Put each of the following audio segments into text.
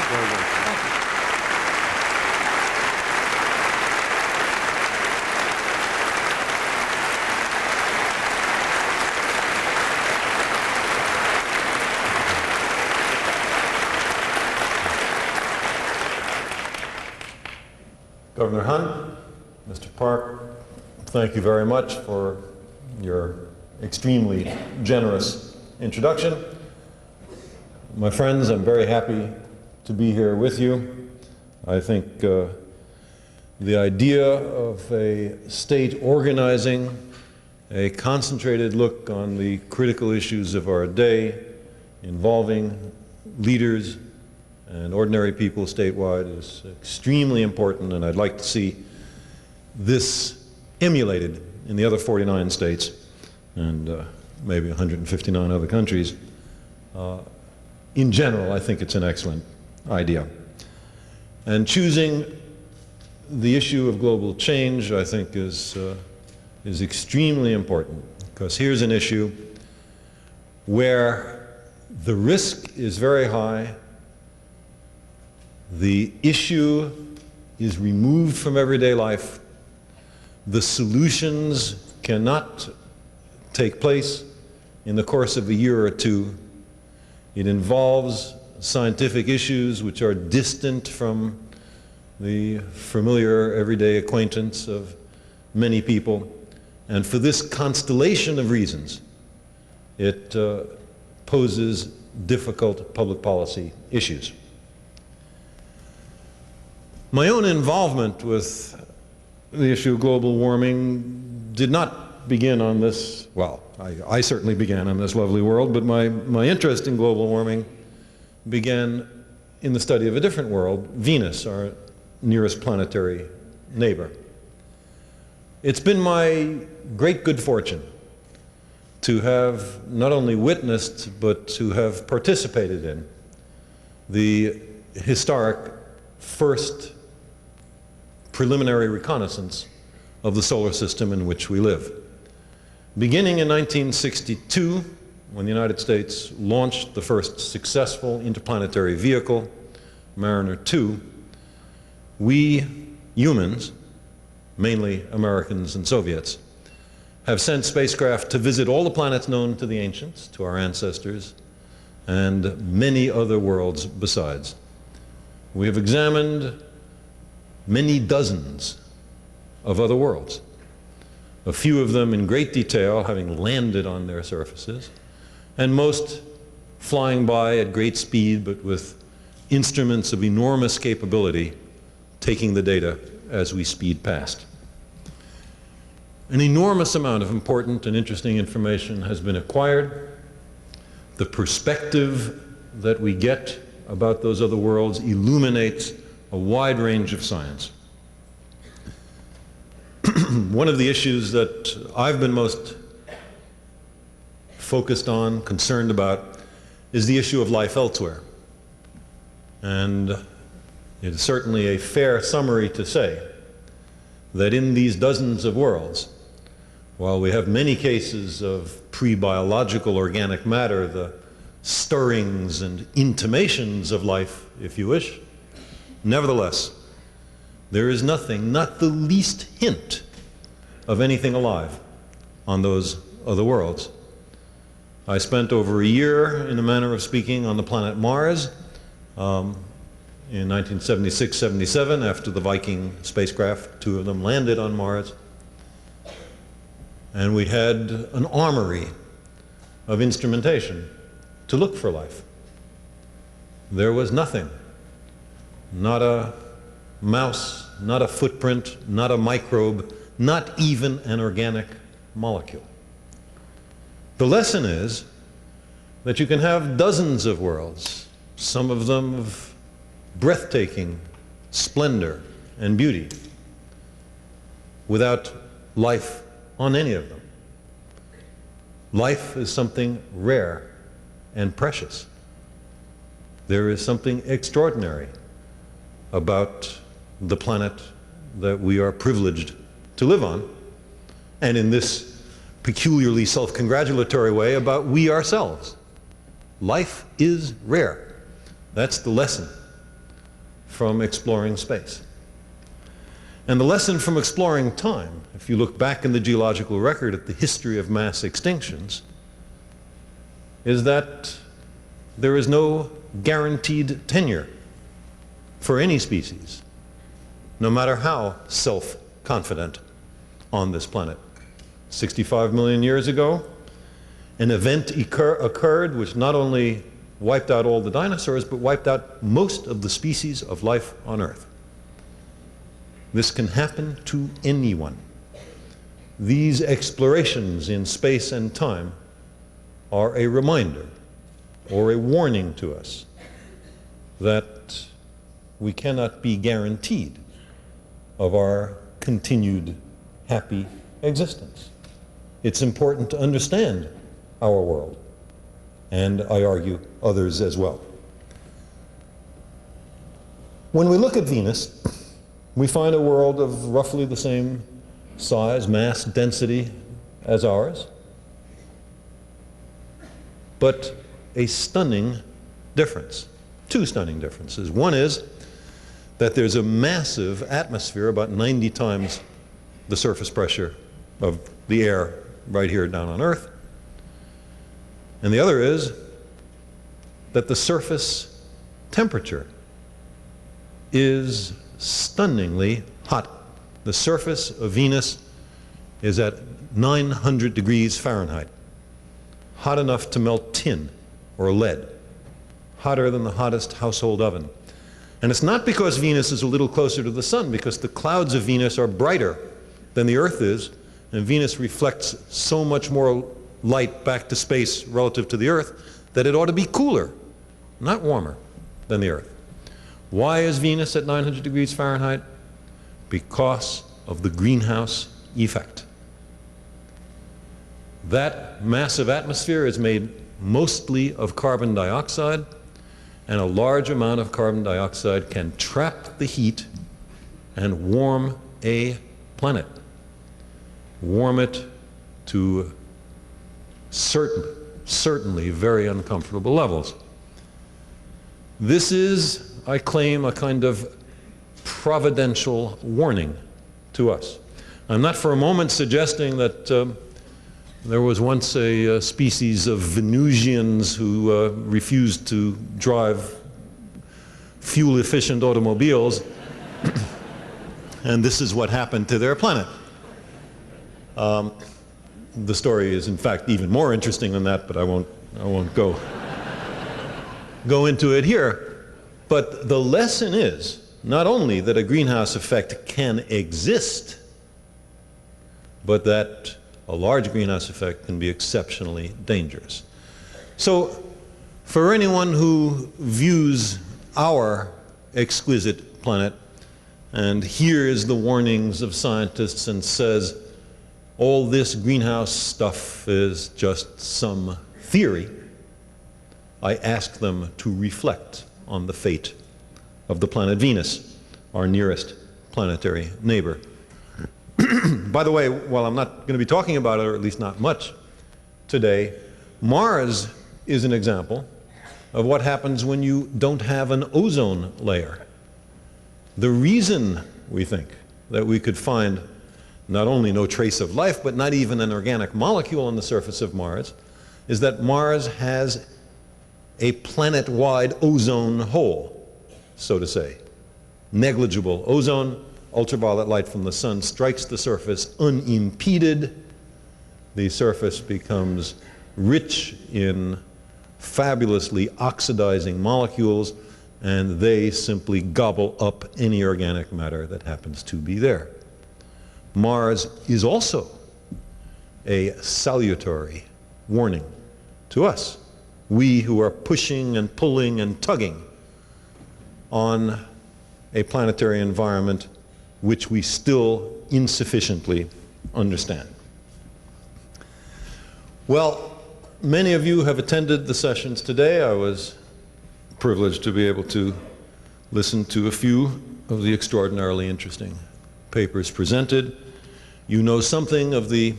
Very good. Governor Hunt, Mr. Park, thank you very much for your extremely generous introduction. My friends, I'm very happy to be here with you. I think the idea of a state organizing a concentrated look on the critical issues of our day involving leaders and ordinary people statewide is extremely important, and I'd like to see this emulated in the other 49 states and maybe 159 other countries. In general, I think it's an excellent idea. And choosing the issue of global change, I think, is extremely important, because here's an issue where the risk is very high. The issue is removed from everyday life. The solutions cannot take place in the course of a year or two. It involves scientific issues which are distant from the familiar everyday acquaintance of many people. And for this constellation of reasons, it poses difficult public policy issues. My own involvement with the issue of global warming did not begin on this, well, I certainly began on this lovely world, but my interest in global warming began in the study of a different world, Venus, our nearest planetary neighbor. It's been my great good fortune to have not only witnessed, but to have participated in the historic first preliminary reconnaissance of the solar system in which we live. Beginning in 1962, when the United States launched the first successful interplanetary vehicle, Mariner 2, we humans, mainly Americans and Soviets, have sent spacecraft to visit all the planets known to the ancients, to our ancestors, and many other worlds besides. We have examined many dozens of other worlds, a few of them in great detail, having landed on their surfaces, and most flying by at great speed, but with instruments of enormous capability taking the data as we speed past. An enormous amount of important and interesting information has been acquired. The perspective that we get about those other worlds illuminates a wide range of science. One of the issues that I've been most focused on, concerned about, is the issue of life elsewhere. And it is certainly a fair summary to say that in these dozens of worlds, while we have many cases of pre-biological organic matter, the stirrings and intimations of life, if you wish, nevertheless, there is nothing, not the least hint of anything alive on those other worlds. I spent over a year, in a manner of speaking, on the planet Mars in 1976-77, after the Viking spacecraft, two of them, landed on Mars. And we had an armory of instrumentation to look for life. There was nothing. Not a mouse, not a footprint, not a microbe, not even an organic molecule. The lesson is that you can have dozens of worlds, some of them of breathtaking splendor and beauty, without life on any of them. Life is something rare and precious. There is something extraordinary about the planet that we are privileged to live on, and in this peculiarly self-congratulatory way about we ourselves. Life is rare. That's the lesson from exploring space. And the lesson from exploring time, if you look back in the geological record at the history of mass extinctions, is that there is no guaranteed tenure for any species, no matter how self-confident on this planet. 65 million years ago, an event occurred which not only wiped out all the dinosaurs, but wiped out most of the species of life on Earth. This can happen to anyone. These explorations in space and time are a reminder or a warning to us that we cannot be guaranteed of our continued happy existence. It's important to understand our world, and I argue others as well. When we look at Venus, we find a world of roughly the same size, mass, density as ours, but a stunning difference, two stunning differences. One is that there's a massive atmosphere, about 90 times the surface pressure of the air right here down on Earth. And the other is that the surface temperature is stunningly hot. The surface of Venus is at 900 degrees Fahrenheit, hot enough to melt tin or lead, hotter than the hottest household oven. And it's not because Venus is a little closer to the sun, because the clouds of Venus are brighter than the Earth is, and Venus reflects so much more light back to space relative to the Earth that it ought to be cooler, not warmer, than the Earth. Why is Venus at 900 degrees Fahrenheit? Because of the greenhouse effect. That massive atmosphere is made mostly of carbon dioxide, and a large amount of carbon dioxide can trap the heat and warm a planet. Warm it to certainly very uncomfortable levels. This is, I claim, a kind of providential warning to us. I'm not for a moment suggesting that there was once a species of Venusians who refused to drive fuel-efficient automobiles, and this is what happened to their planet. The story is, in fact, even more interesting than that, but I won't go into it here. But the lesson is not only that a greenhouse effect can exist, but that a large greenhouse effect can be exceptionally dangerous. So for anyone who views our exquisite planet and hears the warnings of scientists and says, all this greenhouse stuff is just some theory, I ask them to reflect on the fate of the planet Venus, our nearest planetary neighbor. By the way, while I'm not going to be talking about it, or at least not much today, Mars is an example of what happens when you don't have an ozone layer. The reason we think that we could find not only no trace of life, but not even an organic molecule on the surface of Mars, is that Mars has a planet-wide ozone hole, so to say. Negligible ozone, ultraviolet light from the sun strikes the surface unimpeded. The surface becomes rich in fabulously oxidizing molecules, and they simply gobble up any organic matter that happens to be there. Mars is also a salutary warning to us, we who are pushing and pulling and tugging on a planetary environment which we still insufficiently understand. Well, many of you have attended the sessions today. I was privileged to be able to listen to a few of the extraordinarily interesting papers presented. You know something of the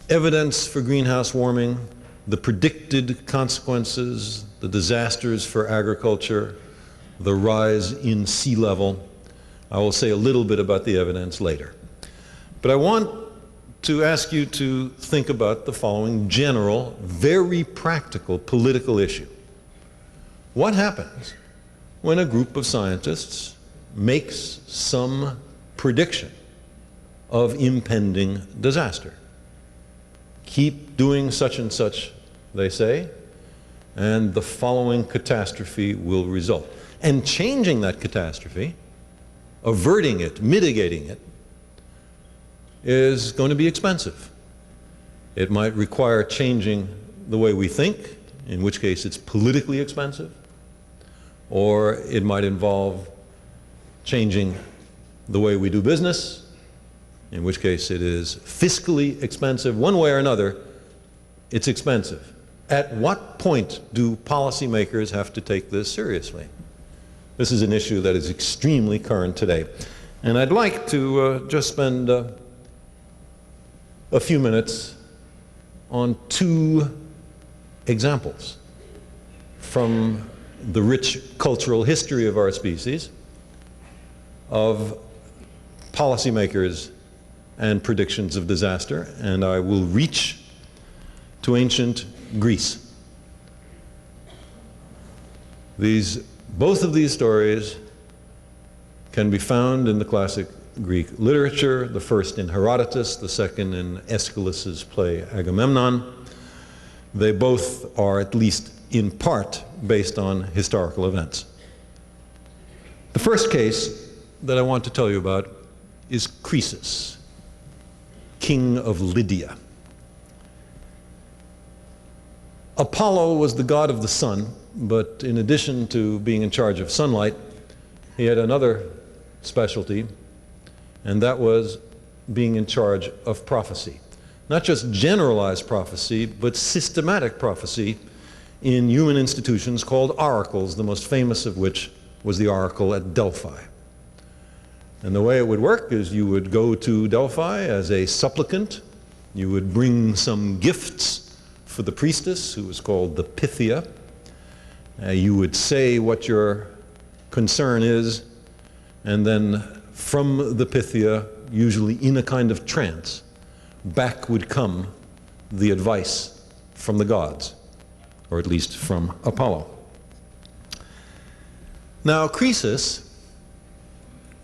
evidence for greenhouse warming, the predicted consequences, the disasters for agriculture, the rise in sea level. I will say a little bit about the evidence later. But I want to ask you to think about the following general, very practical political issue. What happens when a group of scientists makes some prediction of impending disaster? Keep doing such and such, they say, and the following catastrophe will result. And changing that catastrophe, averting it, mitigating it, is going to be expensive. It might require changing the way we think, in which case it's politically expensive, or it might involve changing the way we do business, in which case it is fiscally expensive. One way or another, it's expensive. At what point do policymakers have to take this seriously? This is an issue that is extremely current today. And I'd like to just spend a few minutes on two examples from the rich cultural history of our species of policymakers and predictions of disaster, and I will reach to ancient Greece. Both of these stories can be found in the classic Greek literature, the first in Herodotus, the second in Aeschylus's play Agamemnon. They both are, at least in part, based on historical events. The first case that I want to tell you about is Croesus, king of Lydia. Apollo was the god of the sun, but in addition to being in charge of sunlight, he had another specialty, and that was being in charge of prophecy. Not just generalized prophecy, but systematic prophecy in human institutions called oracles, the most famous of which was the oracle at Delphi. And the way it would work is you would go to Delphi as a supplicant, you would bring some gifts for the priestess, who was called the Pythia. You would say what your concern is, and then from the Pythia, usually in a kind of trance, back would come the advice from the gods, or at least from Apollo. Now, Croesus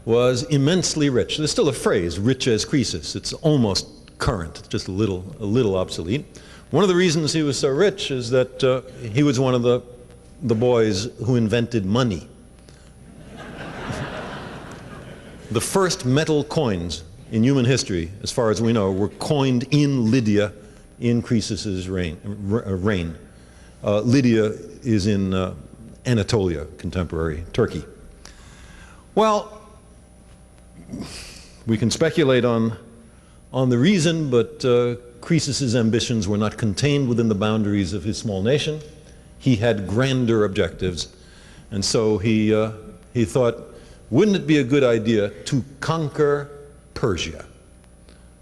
was immensely rich. There's still a phrase, rich as Croesus. It's almost current, it's just a little obsolete. One of the reasons he was so rich is that he was one of the boys who invented money. The first metal coins in human history, as far as we know, were coined in Lydia in Croesus's reign. Lydia is in Anatolia, contemporary Turkey. Well, we can speculate on the reason, but Croesus's ambitions were not contained within the boundaries of his small nation. He had grander objectives, and so he thought, wouldn't it be a good idea to conquer Persia?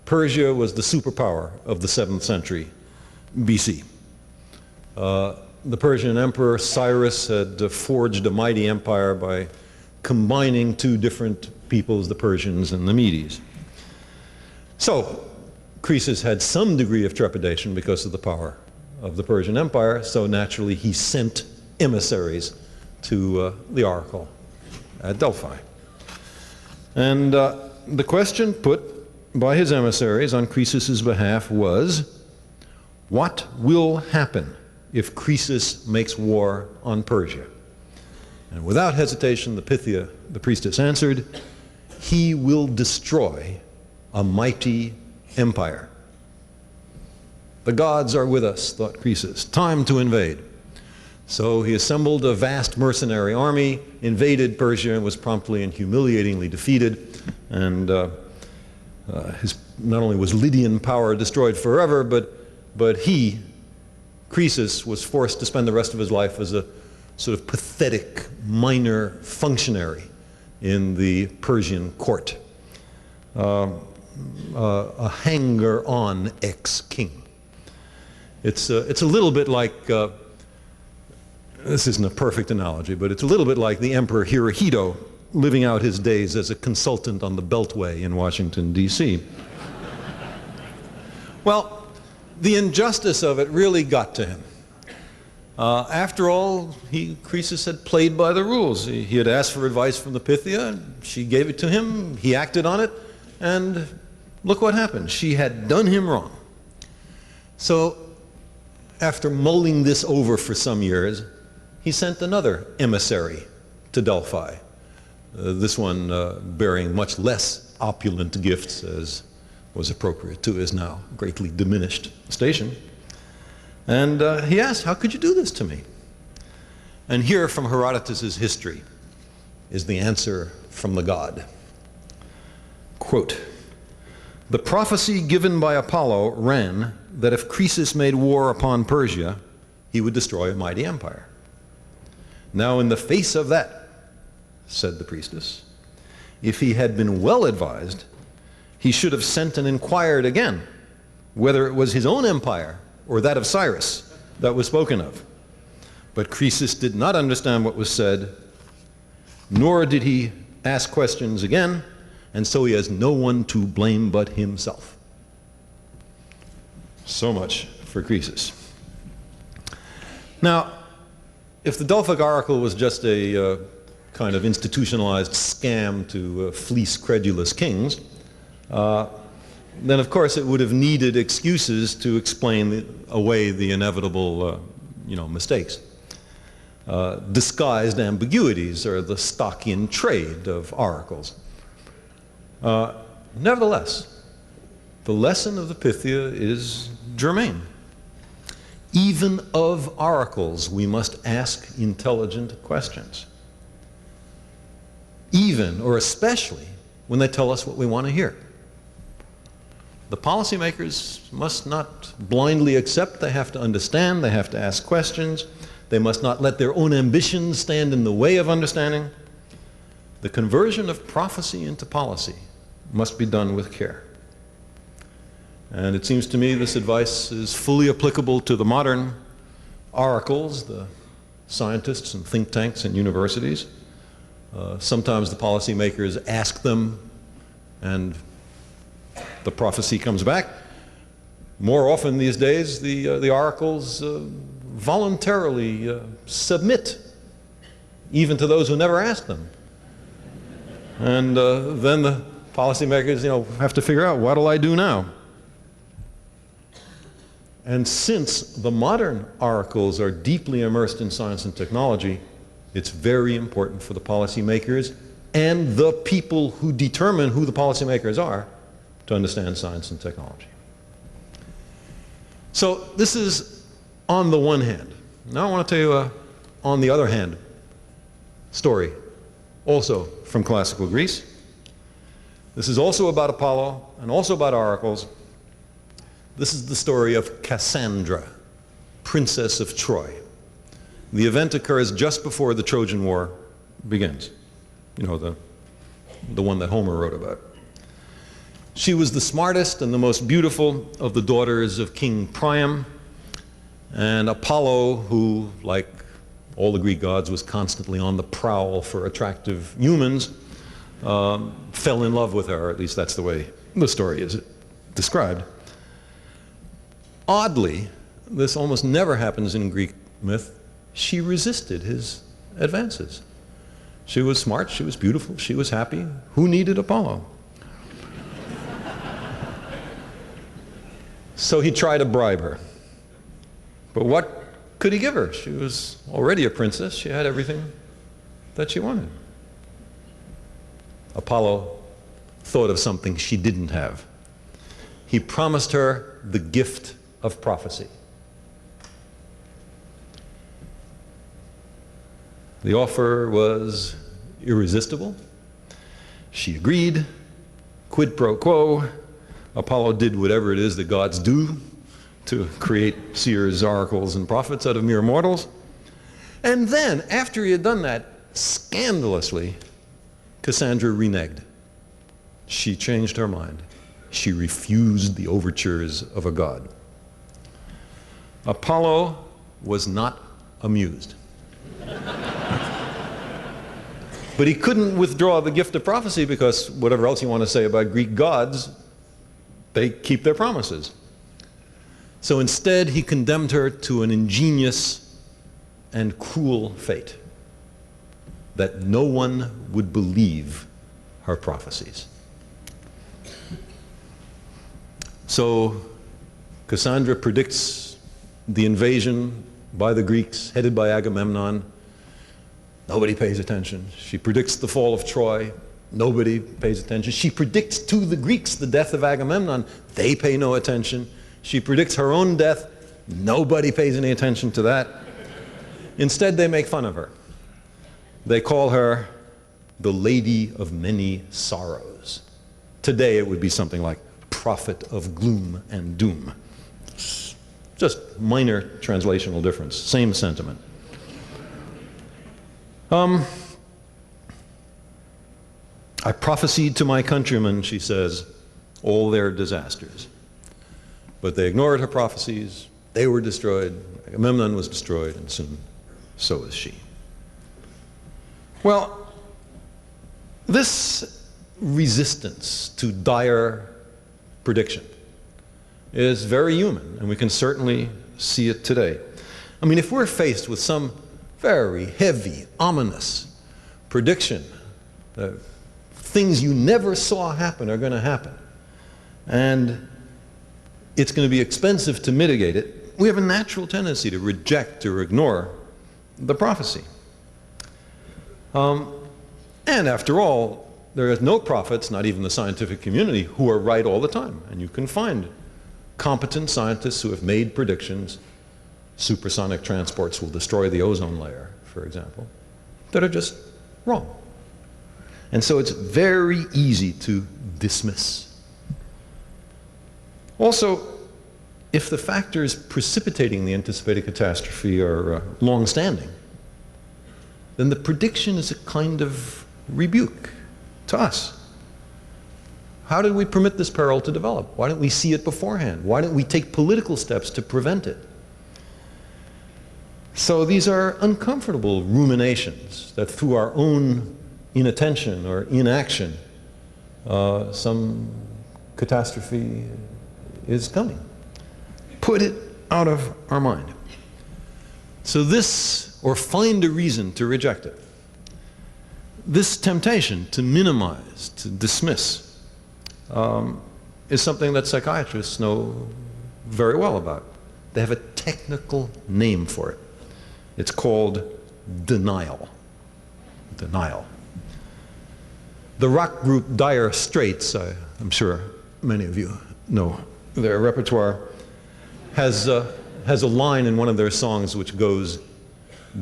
Persia was the superpower of the 7th century BC. The Persian emperor Cyrus had forged a mighty empire by combining two different peoples, the Persians and the Medes. So Croesus had some degree of trepidation because of the power of the Persian Empire, so naturally he sent emissaries to the oracle at Delphi. And the question put by his emissaries on Croesus's behalf was, what will happen if Croesus makes war on Persia? And without hesitation, the Pythia, the priestess, answered, he will destroy a mighty empire. The gods are with us, thought Croesus. Time to invade. So he assembled a vast mercenary army, invaded Persia, and was promptly and humiliatingly defeated. And not only was Lydian power destroyed forever, but he, Croesus, was forced to spend the rest of his life as a sort of pathetic minor functionary in the Persian court. A hanger-on ex-king. It's a little bit like this isn't a perfect analogy, but it's a little bit like the Emperor Hirohito living out his days as a consultant on the Beltway in Washington, D.C. Well, the injustice of it really got to him. After all, Croesus had played by the rules. He had asked for advice from the Pythia, and she gave it to him, he acted on it, and look what happened. She had done him wrong. So, after mulling this over for some years, he sent another emissary to Delphi, this one bearing much less opulent gifts as was appropriate to his now greatly diminished station. And he asked, how could you do this to me? And here from Herodotus's history is the answer from the god. Quote, "The prophecy given by Apollo ran that if Croesus made war upon Persia, he would destroy a mighty empire. Now in the face of that, said the priestess, if he had been well advised, he should have sent and inquired again whether it was his own empire or that of Cyrus that was spoken of. But Croesus did not understand what was said, nor did he ask questions again, and so he has no one to blame but himself." So much for Croesus. Now, if the Delphic Oracle was just a kind of institutionalized scam to fleece credulous kings, then of course it would have needed excuses to explain away the inevitable mistakes. Disguised ambiguities are the stock in trade of oracles. Nevertheless, the lesson of the Pythia is germane. Even of oracles we must ask intelligent questions. Even, or especially, when they tell us what we want to hear. The policymakers must not blindly accept, they have to understand, they have to ask questions, they must not let their own ambitions stand in the way of understanding. The conversion of prophecy into policy must be done with care. And it seems to me this advice is fully applicable to the modern oracles, the scientists and think tanks and universities. Sometimes the policymakers ask them and the prophecy comes back. More often these days, the oracles voluntarily submit, even to those who never asked them. And then the policymakers, have to figure out, what'll I do now? And since the modern oracles are deeply immersed in science and technology, it's very important for the policymakers and the people who determine who the policymakers are to understand science and technology. So this is on the one hand. Now I want to tell you a on the other hand story, also from classical Greece. This is also about Apollo and also about oracles. This is the story of Cassandra, Princess of Troy. The event occurs just before the Trojan War begins. The one that Homer wrote about. She was the smartest and the most beautiful of the daughters of King Priam, and Apollo, who, like all the Greek gods, was constantly on the prowl for attractive humans, fell in love with her, or at least that's the way the story is described. Oddly, this almost never happens in Greek myth, she resisted his advances. She was smart, she was beautiful, she was happy. Who needed Apollo? So he tried to bribe her. But what could he give her? She was already a princess. She had everything that she wanted. Apollo thought of something she didn't have. He promised her the gift of prophecy. The offer was irresistible. She agreed. Quid pro quo. Apollo did whatever it is that gods do to create seers, oracles, and prophets out of mere mortals. And then, after he had done that, scandalously, Cassandra reneged. She changed her mind. She refused the overtures of a god. Apollo was not amused. But he couldn't withdraw the gift of prophecy because whatever else you want to say about Greek gods, they keep their promises. So instead, he condemned her to an ingenious and cruel fate, that no one would believe her prophecies. So Cassandra predicts the invasion by the Greeks, headed by Agamemnon. Nobody pays attention. She predicts the fall of Troy. Nobody pays attention. She predicts to the Greeks the death of Agamemnon. They pay no attention. She predicts her own death. Nobody pays any attention to that. Instead, they make fun of her. They call her the Lady of Many Sorrows. Today, it would be something like prophet of gloom and doom. Just minor translational difference, same sentiment. I prophesied to my countrymen, she says, all their disasters. But they ignored her prophecies. They were destroyed. Agamemnon was destroyed, and soon so is she. Well, this resistance to dire prediction is very human, and we can certainly see it today. I mean, if we're faced with some very heavy, ominous prediction that things you never saw happen are going to happen, and it's going to be expensive to mitigate it, we have a natural tendency to reject or ignore the prophecy. And after all, there is no prophets, not even the scientific community, who are right all the time. And you can find competent scientists who have made predictions. Supersonic transports will destroy the ozone layer, for example, that are just wrong. And so it's very easy to dismiss. Also, if the factors precipitating the anticipated catastrophe are long-standing, then the prediction is a kind of rebuke to us. How did we permit this peril to develop? Why didn't we see it beforehand? Why didn't we take political steps to prevent it? So these are uncomfortable ruminations that through our own inattention or inaction, some catastrophe is coming. Put it out of our mind. So this, or find a reason to reject it. This temptation to minimize, to dismiss, is something that psychiatrists know very well about. They have a technical name for it. It's called denial. Denial. The rock group Dire Straits, I'm sure many of you know their repertoire, has a line in one of their songs which goes,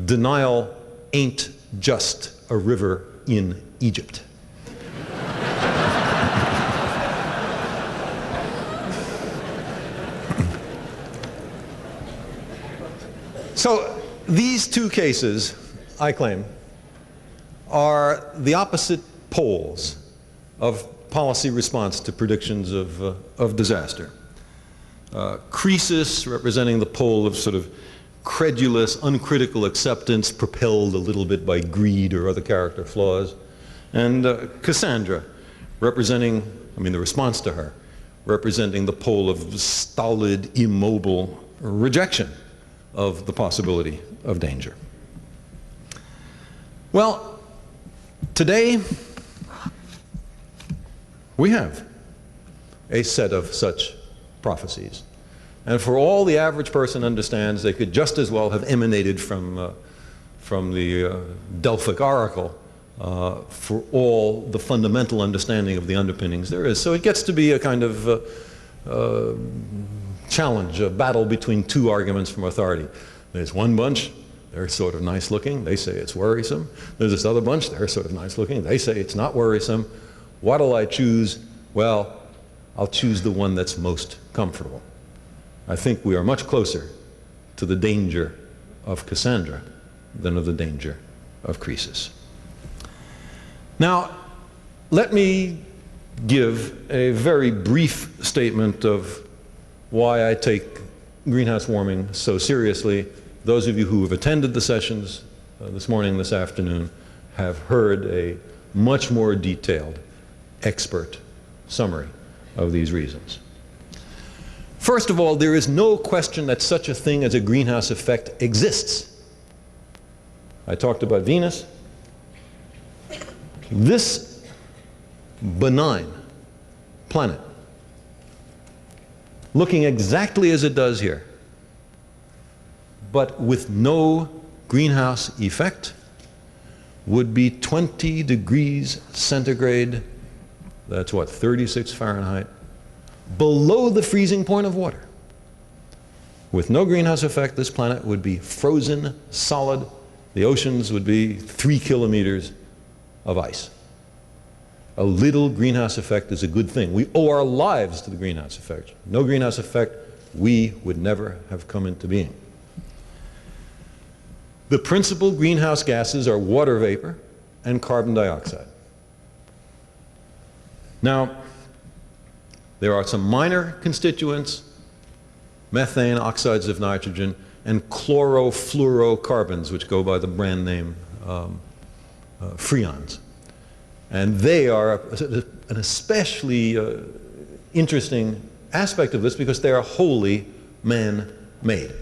"Denial ain't just a river in Egypt." So these two cases, I claim, are the opposite poles of policy response to predictions of disaster. Croesus, representing the pole of sort of credulous, uncritical acceptance, propelled a little bit by greed or other character flaws, and Cassandra, representing, the response to her, representing the pole of stolid, immobile rejection of the possibility of danger. Well, today we have a set of such prophecies. And for all the average person understands, they could just as well have emanated from the Delphic oracle for all the fundamental understanding of the underpinnings there is. So it gets to be a kind of challenge, a battle between two arguments from authority. There's one bunch, they're sort of nice looking, they say it's worrisome. There's this other bunch, they're sort of nice looking, they say it's not worrisome. What'll I choose? Well, I'll choose the one that's most comfortable. I think we are much closer to the danger of Cassandra than of the danger of Croesus. Now, let me give a very brief statement of why I take greenhouse warming so seriously. Those of you who have attended the sessions this morning, this afternoon, have heard a much more detailed expert summary of these reasons. First of all, there is no question that such a thing as a greenhouse effect exists. I talked about Venus. This benign planet, looking exactly as it does here, but with no greenhouse effect, would be 20 degrees centigrade, that's what, 36 Fahrenheit, below the freezing point of water. With no greenhouse effect, this planet would be frozen solid. The oceans would be 3 kilometers of ice. A little greenhouse effect is a good thing. We owe our lives to the greenhouse effect. No greenhouse effect, we would never have come into being. The principal greenhouse gases are water vapor and carbon dioxide. Now, there are some minor constituents, methane, oxides of nitrogen, and chlorofluorocarbons, which go by the brand name freons. And they are an especially interesting aspect of this because they are wholly man-made.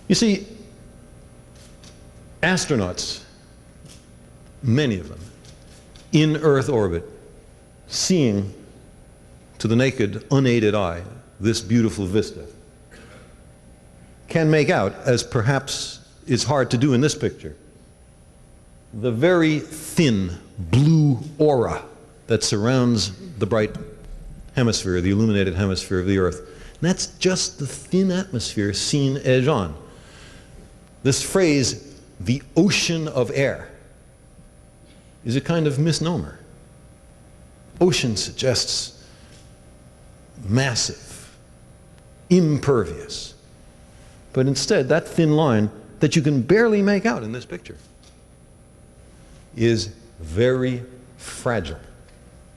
You see, astronauts, many of them, in Earth orbit, seeing to the naked, unaided eye this beautiful vista, can make out, as perhaps is hard to do in this picture, the very thin blue aura that surrounds the bright hemisphere, the illuminated hemisphere of the Earth. And that's just the thin atmosphere seen edge on. This phrase, the ocean of air, is a kind of misnomer. Ocean suggests massive, impervious. But instead, that thin line that you can barely make out in this picture is very fragile,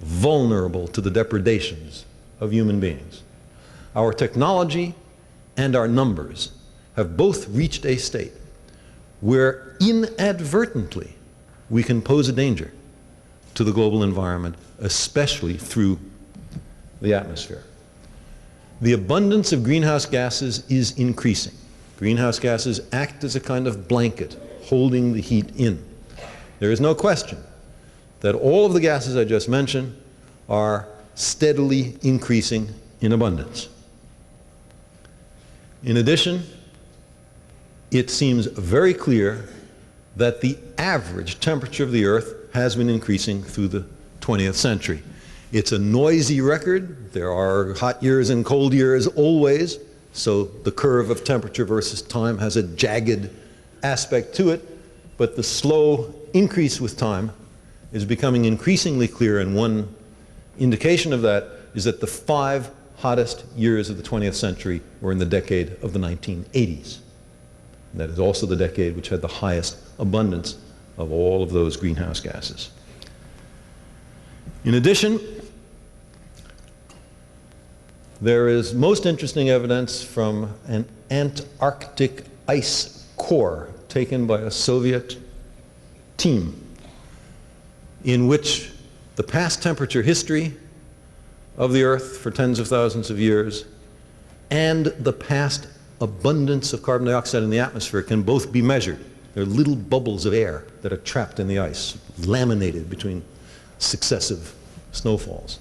vulnerable to the depredations of human beings. Our technology and our numbers have both reached a state where inadvertently we can pose a danger to the global environment, especially through the atmosphere. The abundance of greenhouse gases is increasing. Greenhouse gases act as a kind of blanket holding the heat in. There is no question that all of the gases I just mentioned are steadily increasing in abundance. In addition, it seems very clear that the average temperature of the Earth has been increasing through the 20th century. It's a noisy record. There are hot years and cold years always, so the curve of temperature versus time has a jagged aspect to it, but the slow increase with time is becoming increasingly clear, and one indication of that is that the 5 hottest years of the 20th century were in the decade of the 1980s. That is also the decade which had the highest abundance of all of those greenhouse gases. In addition, there is most interesting evidence from an Antarctic ice core taken by a Soviet team in which the past temperature history of the Earth for tens of thousands of years and the past abundance of carbon dioxide in the atmosphere can both be measured. There are little bubbles of air that are trapped in the ice, laminated between successive snowfalls.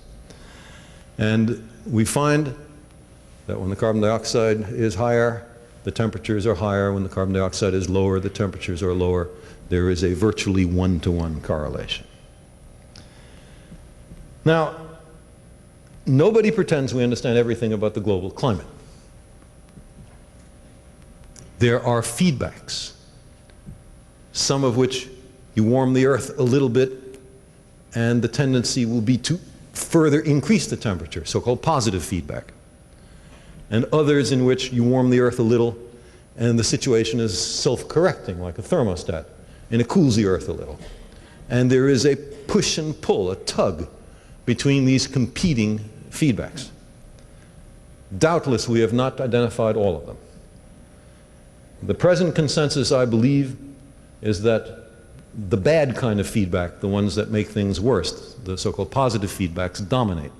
And we find that when the carbon dioxide is higher, the temperatures are higher. When the carbon dioxide is lower, the temperatures are lower. There is a virtually one-to-one correlation. Now, nobody pretends we understand everything about the global climate. There are feedbacks, some of which you warm the Earth a little bit and the tendency will be to further increase the temperature, so-called positive feedback. And others in which you warm the Earth a little and the situation is self-correcting, like a thermostat, and it cools the Earth a little. And there is a push and pull, a tug, between these competing feedbacks. Doubtless, we have not identified all of them. The present consensus, I believe, is that the bad kind of feedback, the ones that make things worse, the so-called positive feedbacks, dominate.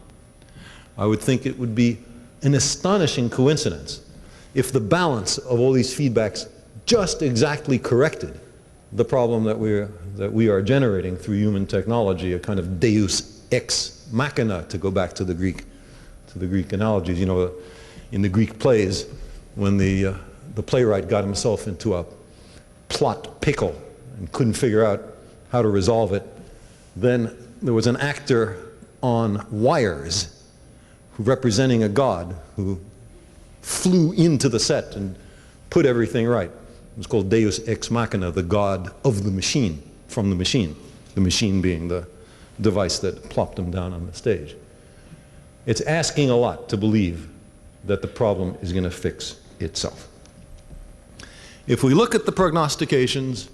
I would think it would be an astonishing coincidence if the balance of all these feedbacks just exactly corrected the problem that we are generating through human technology, a kind of deus ex machina, to go back to the Greek analogies. You know, in the Greek plays, when the playwright got himself into a plot pickle and couldn't figure out how to resolve it, then there was an actor on wires representing a god who flew into the set and put everything right. It was called deus ex machina, the god of the machine, from the machine being the device that plopped him down on the stage. It's asking a lot to believe that the problem is going to fix itself. If we look at the prognostications,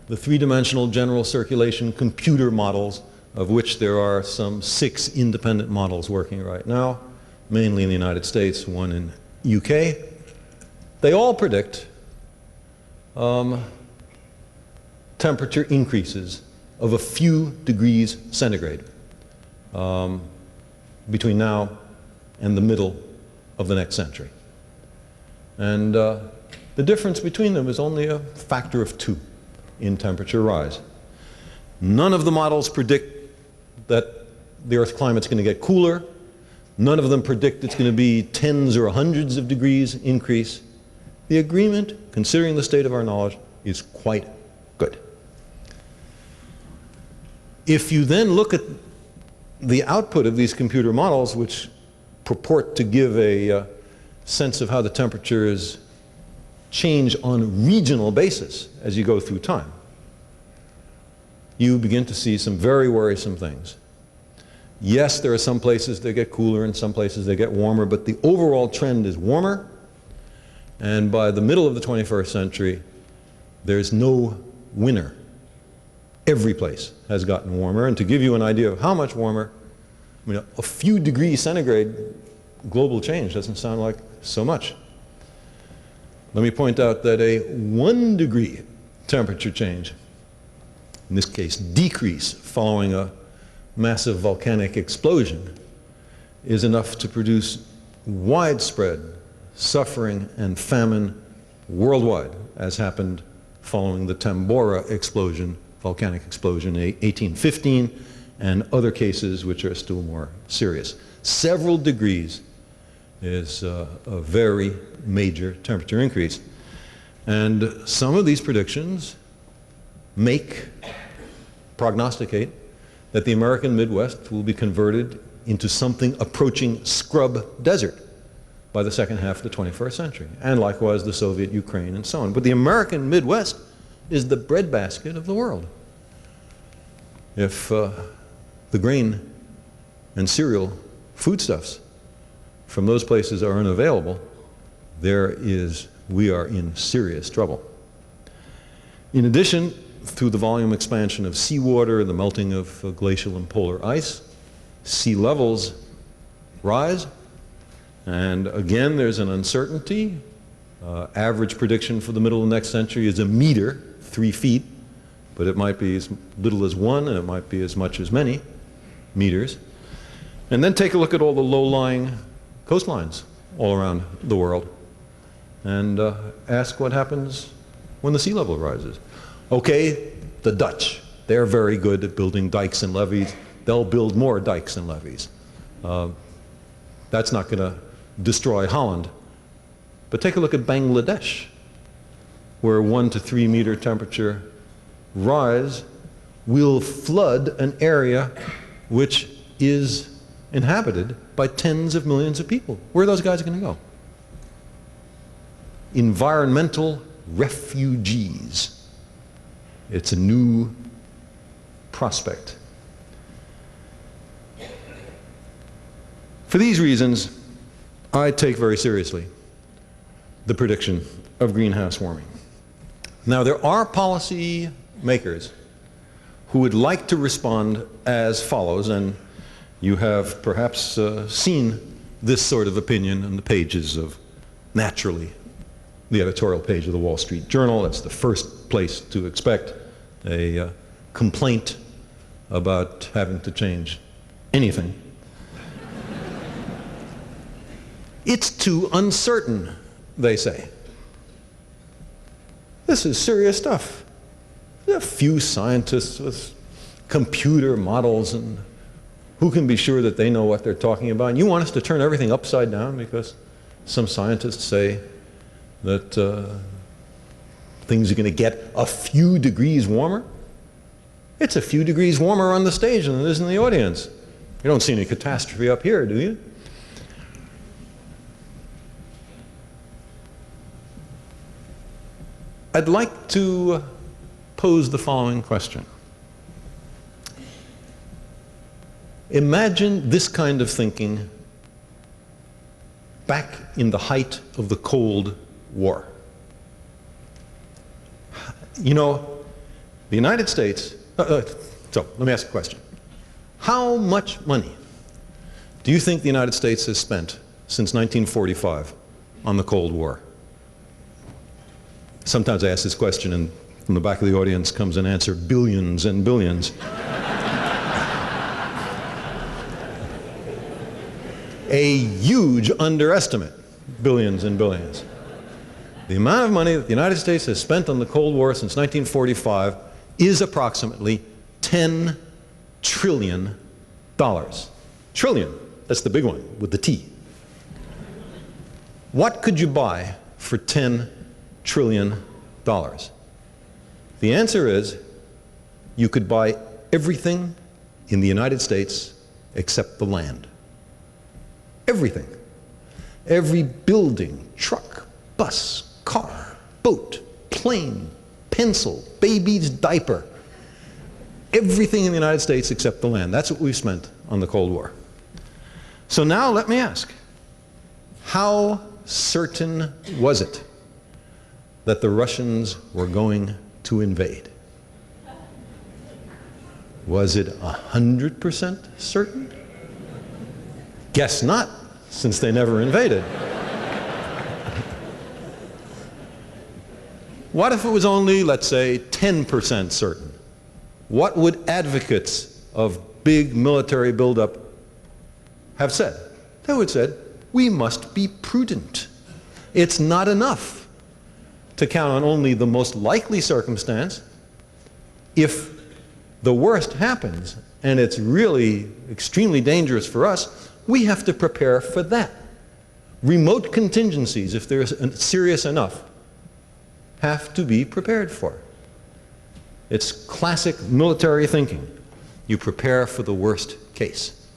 the three-dimensional general circulation computer models, of which there are some 6 independent models working right now, mainly in the United States, one in UK, they all predict temperature increases of a few degrees centigrade between now and the middle of the next century. And the difference between them is only a factor of 2 in temperature rise. None of the models predict that the Earth's climate's going to get cooler. None of them predict it's going to be tens or hundreds of degrees increase. The agreement, considering the state of our knowledge, is quite good. If you then look at the output of these computer models, which purport to give a sense of how the temperatures change on a regional basis as you go through time, you begin to see some very worrisome things. Yes, there are some places that get cooler and some places that get warmer, but the overall trend is warmer. And by the middle of the 21st century, there's no winner. Every place has gotten warmer. And to give you an idea of how much warmer, I mean, a few degrees centigrade global change doesn't sound like so much. Let me point out that a 1 degree temperature change, in this case decrease following a massive volcanic explosion, is enough to produce widespread suffering and famine worldwide, as happened following the Tambora explosion, volcanic explosion in 1815, and other cases which are still more serious. Several degrees is a very major temperature increase. And some of these predictions prognosticate that the American Midwest will be converted into something approaching scrub desert by the second half of the 21st century, and likewise the Soviet Ukraine and so on. But the American Midwest is the breadbasket of the world. If the grain and cereal foodstuffs from those places are unavailable, we are in serious trouble. In addition, through the volume expansion of seawater, the melting of glacial and polar ice, sea levels rise. And again, there's an uncertainty. Average prediction for the middle of the next century is 1 meter, 3 feet, but it might be as little as 1, and it might be as much as many meters. And then take a look at all the low-lying coastlines all around the world and ask what happens when the sea level rises. Okay, the Dutch, they're very good at building dikes and levees. They'll build more dikes and levees. That's not going to destroy Holland. But take a look at Bangladesh, where 1 to 3 meter temperature rise will flood an area which is inhabited by tens of millions of people. Where are those guys going to go? Environmental refugees. It's a new prospect. For these reasons, I take very seriously the prediction of greenhouse warming. Now, there are policy makers who would like to respond as follows, and you have perhaps seen this sort of opinion on the pages of, naturally, the editorial page of the Wall Street Journal. That's the first place to expect a complaint about having to change anything. It's too uncertain, they say. This is serious stuff. There are a few scientists with computer models, and who can be sure that they know what they're talking about? And you want us to turn everything upside down because some scientists say that things are going to get a few degrees warmer? It's a few degrees warmer on the stage than it is in the audience. You don't see any catastrophe up here, do you? I'd like to pose the following question. Imagine this kind of thinking back in the height of the Cold War. You know, the United States, so let me ask a question. How much money do you think the United States has spent since 1945 on the Cold War? Sometimes I ask this question and from the back of the audience comes an answer, billions and billions. A huge underestimate, billions and billions. The amount of money that the United States has spent on the Cold War since 1945 is approximately $10 trillion. Trillion, that's the big one with the T. What could you buy for $10 trillion? The answer is you could buy everything in the United States except the land. Everything. Every building, truck, bus, car, boat, plane, pencil, baby's diaper. Everything in the United States except the land. That's what we've spent on the Cold War. So now let me ask, how certain was it that the Russians were going to invade? Was it 100% certain? Guess not, since they never invaded. What if it was only, let's say, 10% certain? What would advocates of big military buildup have said? They would have said, we must be prudent. It's not enough to count on only the most likely circumstance. If the worst happens and it's really extremely dangerous for us, we have to prepare for that. Remote contingencies, if they're serious enough, have to be prepared for. It's classic military thinking. You prepare for the worst case.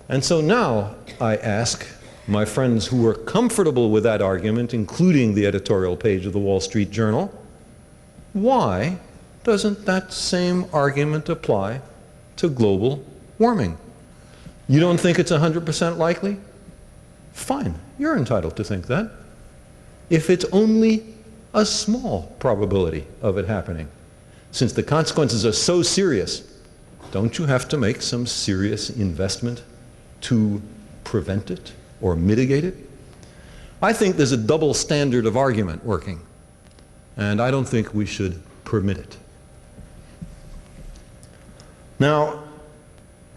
And so now I ask my friends who are comfortable with that argument, including the editorial page of the Wall Street Journal, why doesn't that same argument apply to global warming? You don't think it's 100% likely? Fine, you're entitled to think that. If it's only a small probability of it happening, since the consequences are so serious, don't you have to make some serious investment to prevent it or mitigate it? I think there's a double standard of argument working, and I don't think we should permit it. Now,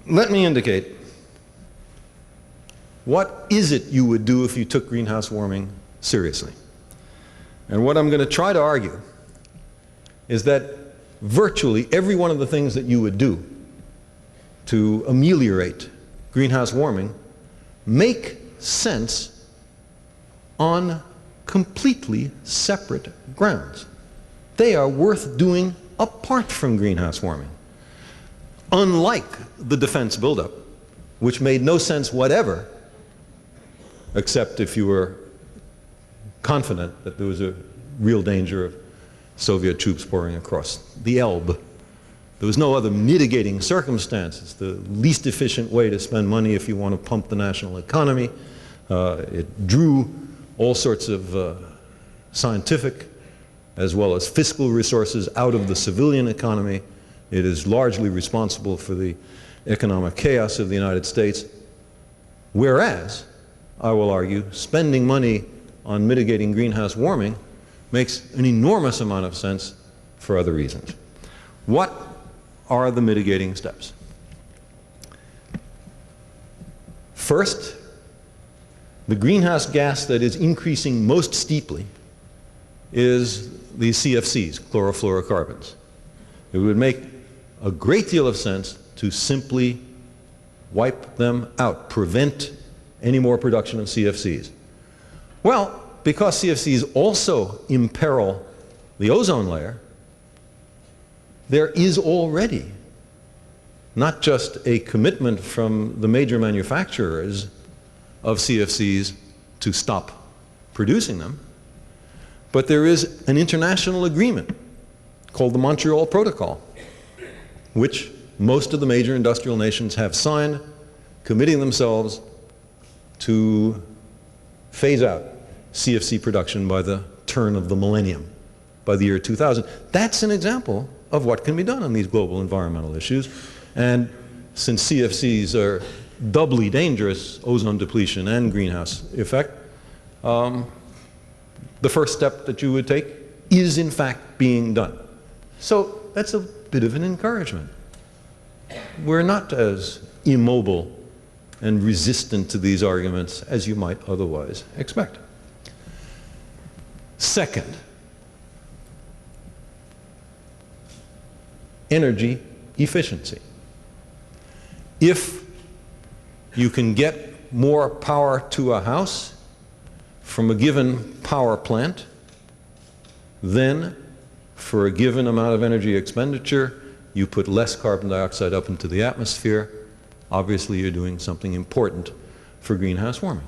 let me indicate, what is it you would do if you took greenhouse warming seriously? And what I'm going to try to argue is that virtually every one of the things that you would do to ameliorate greenhouse warming make sense on completely separate grounds. They are worth doing apart from greenhouse warming. Unlike the defense buildup, which made no sense whatever, except if you were confident that there was a real danger of Soviet troops pouring across the Elbe. There was no other mitigating circumstance. It's the least efficient way to spend money if you want to pump the national economy. It drew all sorts of scientific as well as fiscal resources out of the civilian economy. It is largely responsible for the economic chaos of the United States. Whereas, I will argue, spending money on mitigating greenhouse warming makes an enormous amount of sense for other reasons. What are the mitigating steps? First, the greenhouse gas that is increasing most steeply is the CFCs, chlorofluorocarbons. It would make a great deal of sense to simply wipe them out, prevent any more production of CFCs. Well, because CFCs also imperil the ozone layer, there is already not just a commitment from the major manufacturers of CFCs to stop producing them, but there is an international agreement called the Montreal Protocol, which most of the major industrial nations have signed, committing themselves to phase out CFC production by the turn of the millennium, by the year 2000. That's an example of what can be done on these global environmental issues. And since CFCs are doubly dangerous, ozone depletion and greenhouse effect, the first step that you would take is in fact being done. So that's a bit of an encouragement. We're not as immobile and resistant to these arguments as you might otherwise expect. Second, energy efficiency. If you can get more power to a house from a given power plant, then for a given amount of energy expenditure, you put less carbon dioxide up into the atmosphere. Obviously, you're doing something important for greenhouse warming.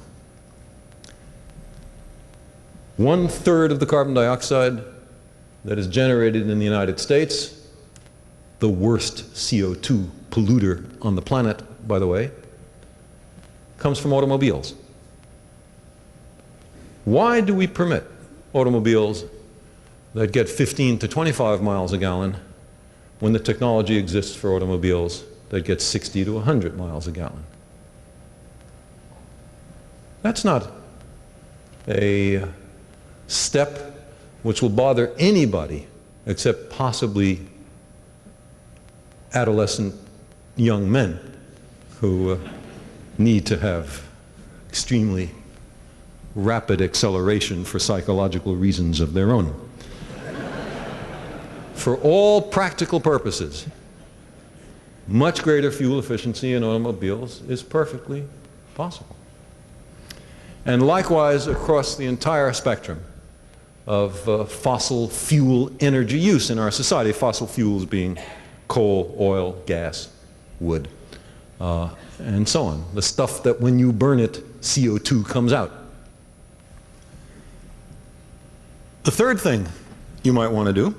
1/3 of the carbon dioxide that is generated in the United States, the worst CO2 polluter on the planet, by the way, comes from automobiles. Why do we permit automobiles that get 15 to 25 miles a gallon when the technology exists for automobiles that get 60 to 100 miles a gallon? That's not a step which will bother anybody except possibly adolescent young men who need to have extremely rapid acceleration for psychological reasons of their own. For all practical purposes, much greater fuel efficiency in automobiles is perfectly possible. And likewise, across the entire spectrum of fossil fuel energy use in our society, fossil fuels being coal, oil, gas, wood, and so on. The stuff that when you burn it, CO2 comes out. The third thing you might want to do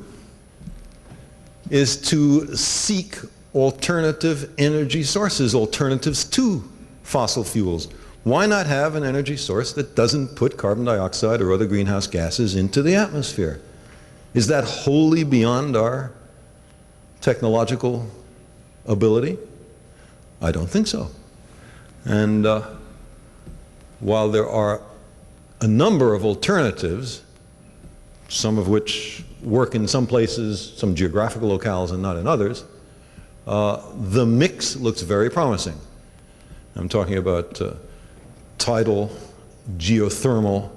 is to seek alternative energy sources, alternatives to fossil fuels. Why not have an energy source that doesn't put carbon dioxide or other greenhouse gases into the atmosphere? Is that wholly beyond our technological ability? I don't think so. And while there are a number of alternatives, some of which work in some places, some geographical locales, and not in others, the mix looks very promising. I'm talking about tidal, geothermal,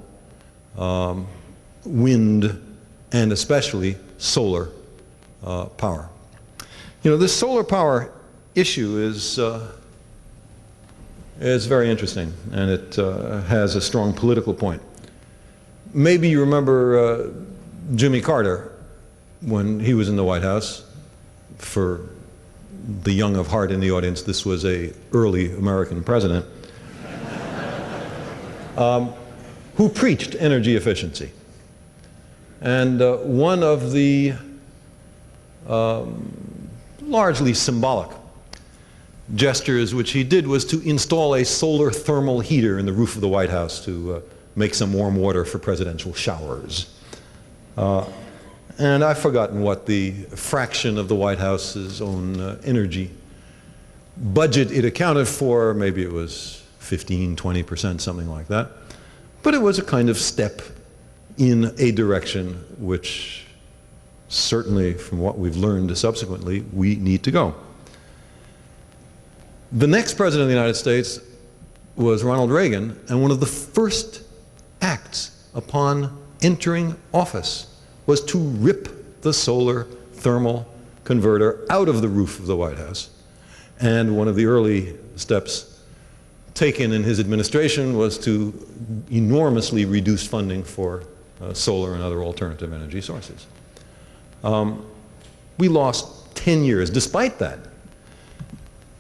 wind, and especially solar power. You know, this solar power issue is very interesting, and it has a strong political point. Maybe you remember Jimmy Carter when he was in the White House. For the young of heart in the audience, this was an early American president who preached energy efficiency. And one of the largely symbolic gestures which he did was to install a solar thermal heater in the roof of the White House to make some warm water for presidential showers. And I've forgotten what the fraction of the White House's own energy budget it accounted for. Maybe it was 15, 20%, something like that. But it was a kind of step in a direction which certainly from what we've learned subsequently, we need to go. The next president of the United States was Ronald Reagan, and one of the first acts upon entering office was to rip the solar thermal converter out of the roof of the White House. And one of the early steps taken in his administration was to enormously reduce funding for solar and other alternative energy sources. We lost 10 years. Despite that,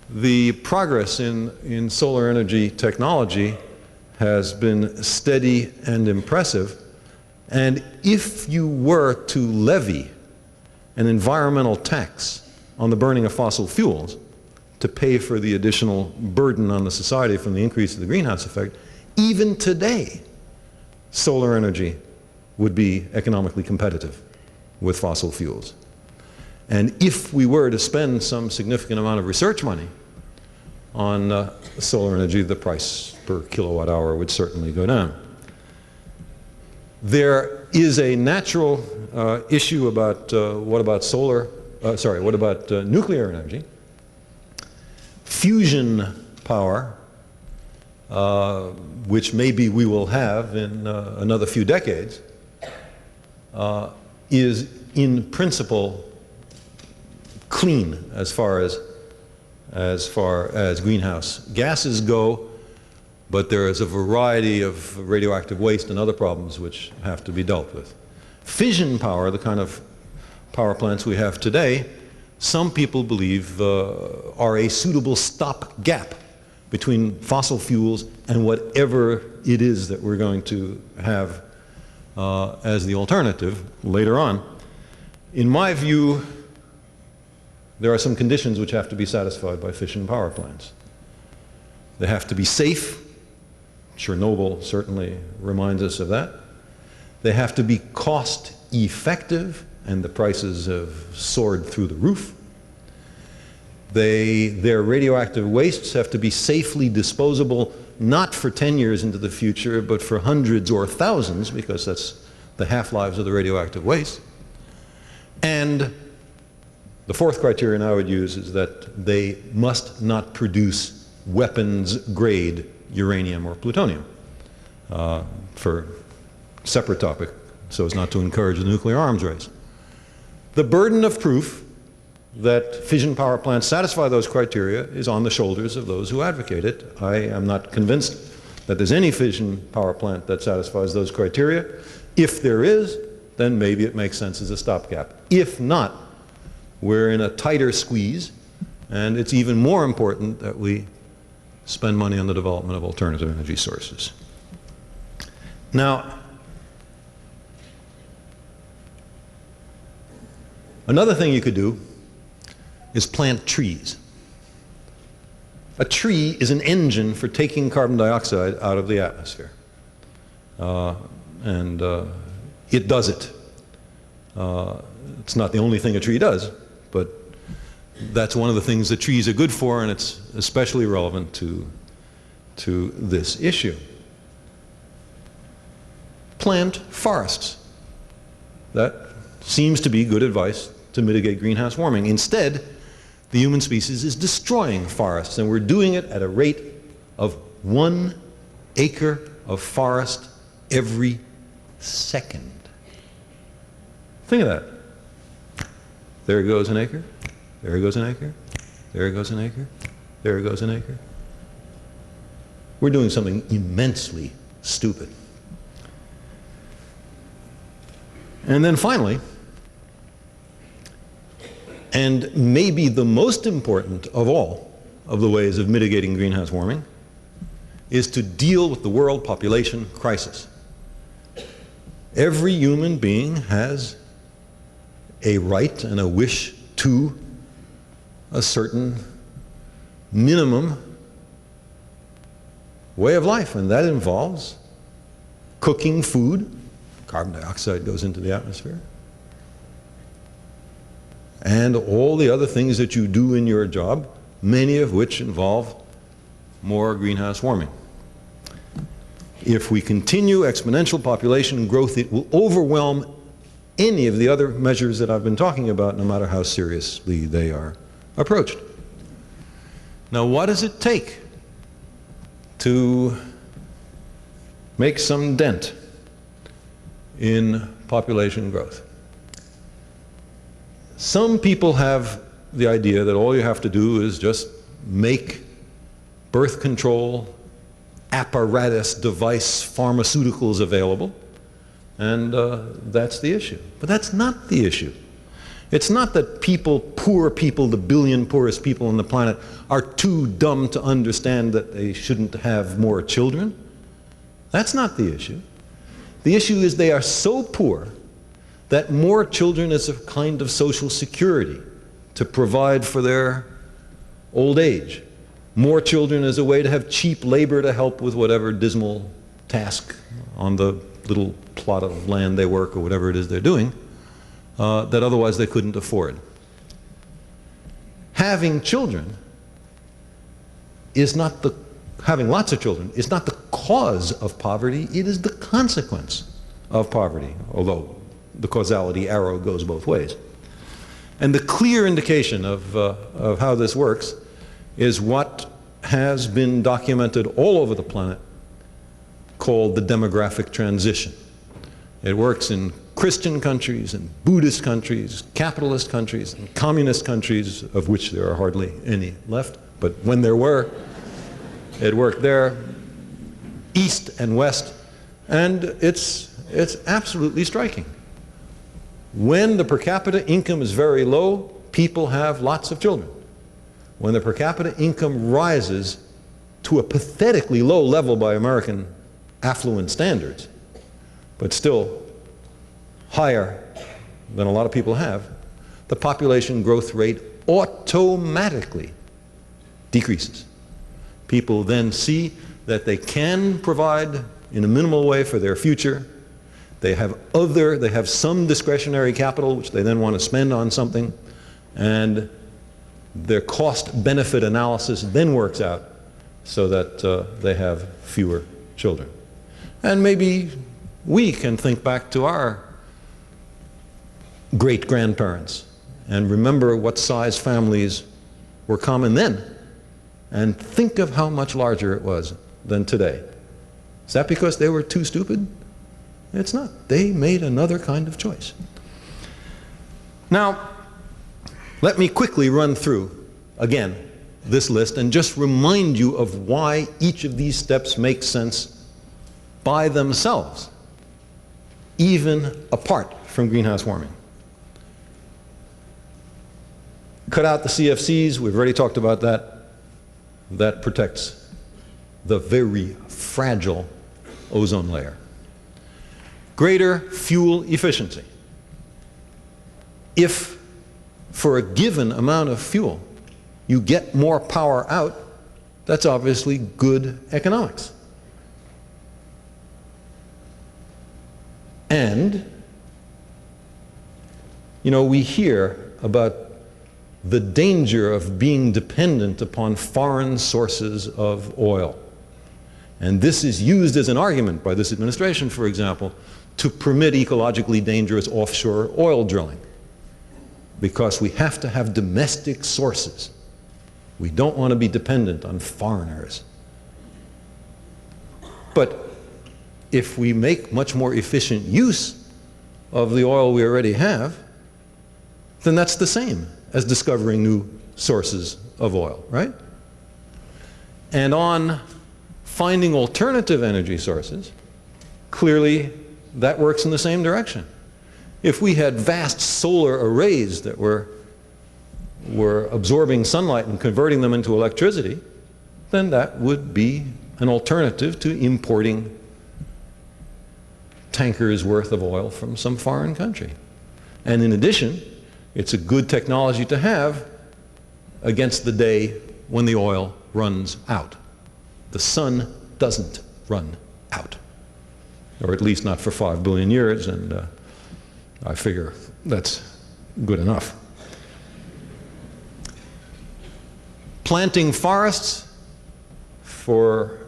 the progress in solar energy technology has been steady and impressive. And if you were to levy an environmental tax on the burning of fossil fuels to pay for the additional burden on the society from the increase of the greenhouse effect, even today, solar energy would be economically competitive with fossil fuels. And if we were to spend some significant amount of research money on solar energy, the price per kilowatt hour would certainly go down. There is a natural issue about what about nuclear energy. Fusion power, which maybe we will have in another few decades, is in principle clean as far as greenhouse gases go, but there is a variety of radioactive waste and other problems which have to be dealt with. Fission power, the kind of power plants we have today, some people believe are a suitable stopgap between fossil fuels and whatever it is that we're going to have as the alternative later on. In my view, there are some conditions which have to be satisfied by fission power plants. They have to be safe. Chernobyl certainly reminds us of that. They have to be cost effective, and the prices have soared through the roof. Their radioactive wastes have to be safely disposable, not for 10 years into the future, but for hundreds or thousands, because that's the half-lives of the radioactive waste. And the fourth criterion I would use is that they must not produce weapons-grade uranium or plutonium, for a separate topic, so as not to encourage the nuclear arms race. The burden of proof that fission power plants satisfy those criteria is on the shoulders of those who advocate it. I am not convinced that there's any fission power plant that satisfies those criteria. If there is, then maybe it makes sense as a stopgap. If not, we're in a tighter squeeze, and it's even more important that we spend money on the development of alternative energy sources. Now, another thing you could do is plant trees. A tree is an engine for taking carbon dioxide out of the atmosphere. It does it. It's not the only thing a tree does, but that's one of the things that trees are good for, and it's especially relevant to this issue. Plant forests. That seems to be good advice to mitigate greenhouse warming. Instead, the human species is destroying forests, and we're doing it at a rate of 1 acre of forest every second. Think of that. There goes an acre, there goes an acre, there goes an acre, there goes an acre. We're doing something immensely stupid. And then finally, and maybe the most important of all of the ways of mitigating greenhouse warming, is to deal with the world population crisis. Every human being has a right and a wish to a certain minimum way of life, and that involves cooking food. Carbon dioxide goes into the atmosphere. And all the other things that you do in your job, many of which involve more greenhouse warming. If we continue exponential population growth, it will overwhelm any of the other measures that I've been talking about, no matter how seriously they are approached. Now, what does it take to make some dent in population growth? Some people have the idea that all you have to do is just make birth control, apparatus, device, pharmaceuticals available, and that's the issue. But that's not the issue. It's not that people, poor people, the billion poorest people on the planet, are too dumb to understand that they shouldn't have more children. That's not the issue. The issue is they are so poor that more children is a kind of social security to provide for their old age. More children is a way to have cheap labor to help with whatever dismal task on the little plot of land they work or whatever it is they're doing that otherwise they couldn't afford. Having children is not the, having lots of children is not the cause of poverty, it is the consequence of poverty, although the causality arrow goes both ways. And the clear indication of how this works is what has been documented all over the planet called the demographic transition. It works in Christian countries and Buddhist countries, capitalist countries and communist countries, of which there are hardly any left, but when there were, it worked there, east and west, and it's absolutely striking. When the per capita income is very low, people have lots of children. When the per capita income rises to a pathetically low level by American affluent standards, but still higher than a lot of people have, the population growth rate automatically decreases. People then see that they can provide in a minimal way for their future. They have some discretionary capital which they then want to spend on something, and their cost-benefit analysis then works out so that they have fewer children. And maybe we can think back to our great-grandparents and remember what size families were common then, and think of how much larger it was than today. Is that because they were too stupid? It's not. They made another kind of choice. Now, let me quickly run through, again, this list and just remind you of why each of these steps makes sense by themselves, even apart from greenhouse warming. Cut out the CFCs, we've already talked about that. That protects the very fragile ozone layer. Greater fuel efficiency. If for a given amount of fuel you get more power out, that's obviously good economics. And, you know, we hear about the danger of being dependent upon foreign sources of oil. And this is used as an argument by this administration, for example, to permit ecologically dangerous offshore oil drilling, because we have to have domestic sources. We don't want to be dependent on foreigners. But if we make much more efficient use of the oil we already have, then that's the same as discovering new sources of oil, right? And on finding alternative energy sources, clearly that works in the same direction. If we had vast solar arrays that were absorbing sunlight and converting them into electricity, then that would be an alternative to importing tankers worth of oil from some foreign country. And in addition, it's a good technology to have against the day when the oil runs out. The sun doesn't run out, or at least not for 5 billion years, and I figure that's good enough. Planting forests or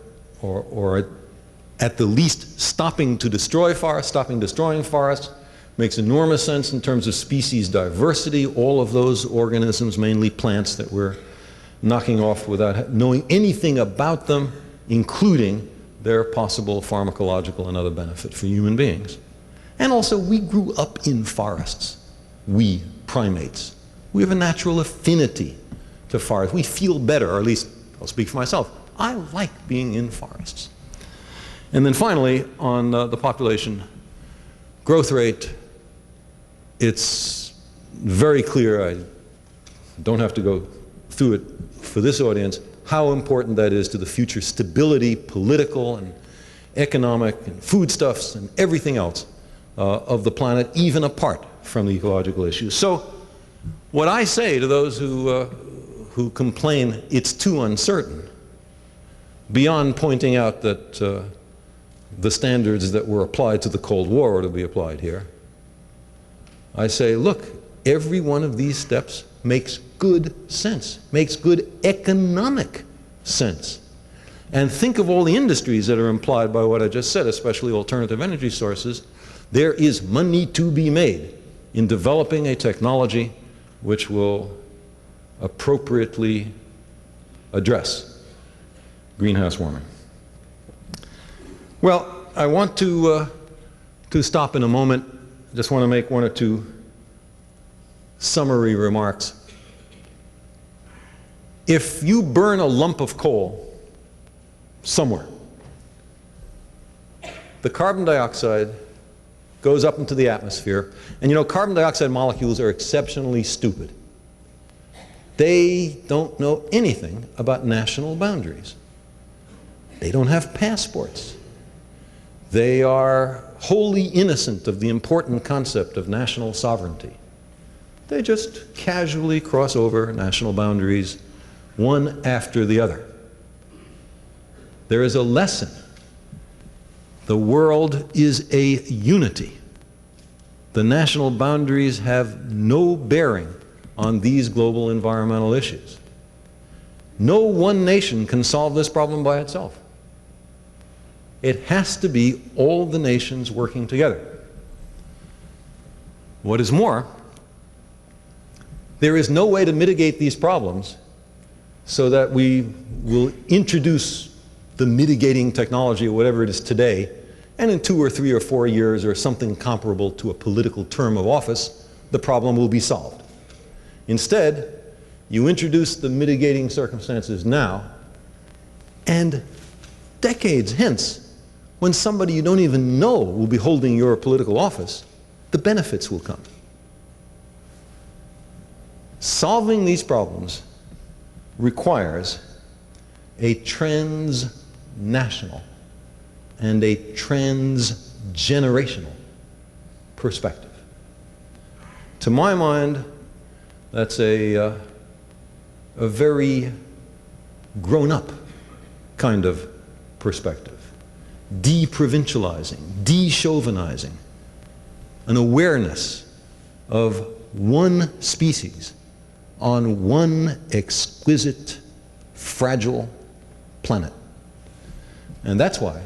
at the least stopping to destroy forests, stopping destroying forests, Makes enormous sense in terms of species diversity. All of those organisms, mainly plants, that we're knocking off without knowing anything about them, including their possible pharmacological and other benefit for human beings. And also, we grew up in forests. We, primates. We have a natural affinity to forests. We feel better, or at least I'll speak for myself. I like being in forests. And then finally, on the population growth rate, it's very clear, I don't have to go through it for this audience, how important that is to the future stability, political and economic and foodstuffs and everything else of the planet, even apart from the ecological issues. So what I say to those who complain it's too uncertain, beyond pointing out that the standards that were applied to the Cold War are to be applied here, I say, look, every one of these steps makes good sense, makes good economic sense. And think of all the industries that are implied by what I just said, especially alternative energy sources. There is money to be made in developing a technology which will appropriately address greenhouse warming. Well, I want to stop in a moment. I just want to make one or two summary remarks. If you burn a lump of coal somewhere, the carbon dioxide goes up into the atmosphere, and you know, carbon dioxide molecules are exceptionally stupid. They don't know anything about national boundaries. They don't have passports. They are wholly innocent of the important concept of national sovereignty. They just casually cross over national boundaries, one after the other. There is a lesson. The world is a unity. The national boundaries have no bearing on these global environmental issues. No one nation can solve this problem by itself. It has to be all the nations working together. What is more, there is no way to mitigate these problems so that we will introduce the mitigating technology or whatever it is today, and in 2 or 3 or 4 years or something comparable to a political term of office, the problem will be solved. Instead, you introduce the mitigating circumstances now, and decades hence, when somebody you don't even know will be holding your political office, the benefits will come. Solving these problems requires a transnational and a transgenerational perspective. To my mind, that's a very grown-up kind of perspective. De-provincializing, de-chauvinizing, an awareness of one species on one exquisite, fragile planet. And that's why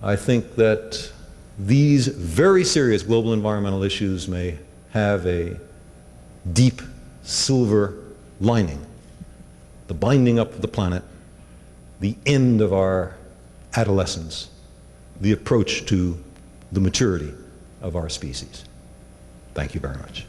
I think that these very serious global environmental issues may have a deep silver lining. The binding up of the planet, the end of our adolescence, the approach to the maturity of our species. Thank you very much.